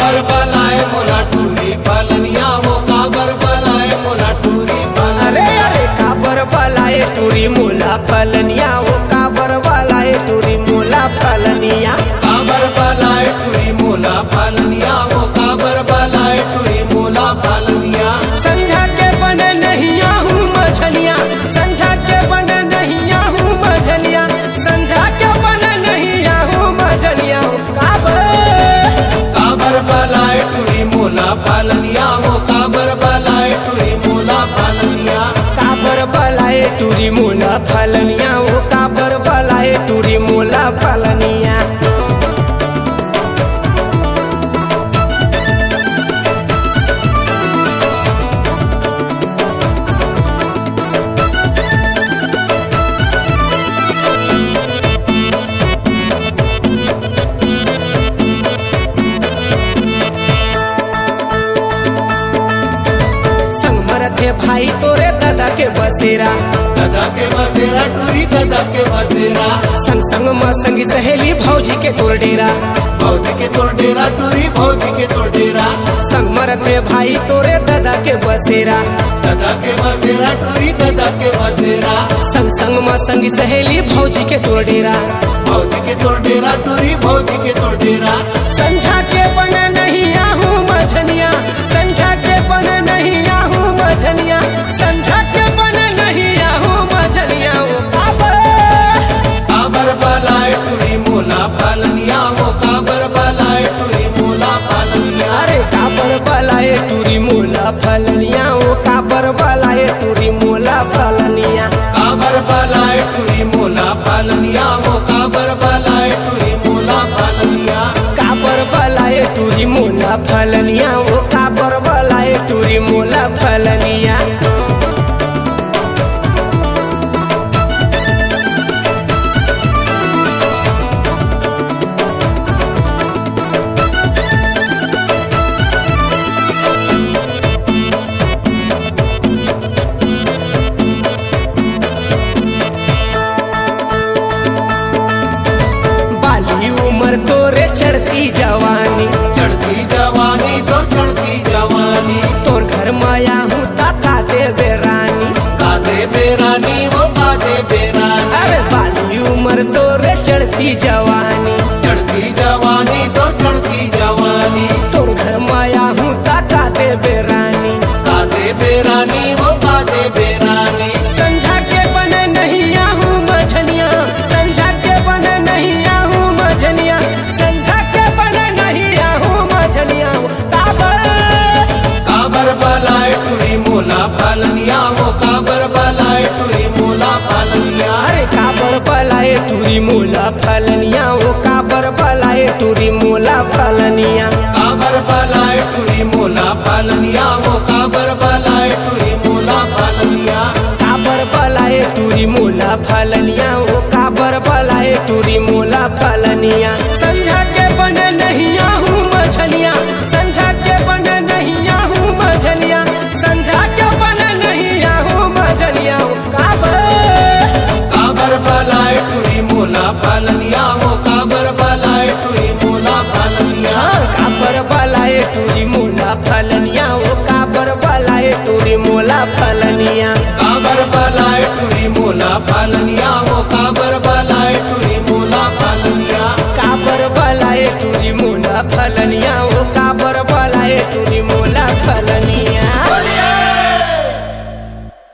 काबर बलाए मोला टूरी फलनिया वो काबर बलाए मोला टूरी अरे अरे काबर बलाए टूरी मोला फलनिया वो काबर बलाए टूरी मोला फलनिया काबर बलाए टूरी मोला फलनिया वो काबर बलाए टूरी मोला फलनिया संझा के बने नहीं हूँ मछलिया संझा के बने नहीं हूँ मछलिया संझा के बने नहीं हूँ मछलिया काबर बलाए टूरी मोला फलनिया वो काबर बलाए टूरी मोला फलनिया काबर बलाए टूरी मोला फलनिया वो काबर बलाए टूरी मोला फलनिया थे भाई तोरे दादा के बसेरा टूरी दादा के बसेरा संग संग में संगी सहेली भौजी के तोर डेरा भौजी के तोर डेरा टूरी भौजी के तोर डेरा संग मरते भाई तोरे दादा के बसेरा टूरी दादा के बसेरा संग संग में संगी सहेली भौजी के तोर डेरा भौजी के तोर डेरा टूरी भौजी के तोर डेरा संझा के बने नहीं आहूँ मछलिया संझा के बने नहीं आहूँ मछलिया संझा के बने नहीं आहूँ मछलिया वो काबर बलाए टूरी मोला फलनिया वो काबर बलाए टूरी मोला फलनिया अरे काबर बलाए टूरी मोला फलनिया वो काबर बलाए टूरी मोला फलनिया काबर बलाए टूरी मोला फलनिया वो काबर बलाए टूरी मोला फलनिया काबर बलाए टूरी मोला फलनिया वो काबर बलाए टूरी मोला फलनिया उम्र तोरे चढ़ती जवानी तो चढ़ती जवानी तोर घर माया हूँ का दे बेरानी वो कादे बेरानी अरे बाली उम्र तोरे चढ़ती जवानी तो चढ़ती जवानी तोर घर माया हूँ का दे बेरानी वो कादे बेरानी संझा के बने नहीं आहूँ मछलिया संझा के बने नहीं आहूँ मछलिया संझा के बने नहीं आहूँ मछलिया काबर बलाए टूरी मोला फलनिया वो काबर बलाए टूरी मोला फलनिया अरे काबर बलाए टूरी मोला फलनिया वो काबर बलाए टूरी मोला फलनिया काबर बलाए टूरी मोला फलनिया वो काबर बलाए टूरी मोला फलनिया काबर बलाए टूरी मोला फलनिया वो काबर बलाए टूरी मोला फलनिया संझा के बने नहीं आहूँ मछलिया संझा के बने नहीं आहूँ मछलिया संझा के बने नहीं आहूँ मछलिया काबर बलाए टूरी मोला फलनिया वो काबर बलाए टूरी मोला फलनिया काबर बलाए टूरी मोला फलनिया वो काबर बलाए टूरी मोला फलनिया काबर बलाए टूरी मोला फलनिया वो काबर बलाए टूरी मोला फलनिया काबर बलाए टूरी मोला फलनिया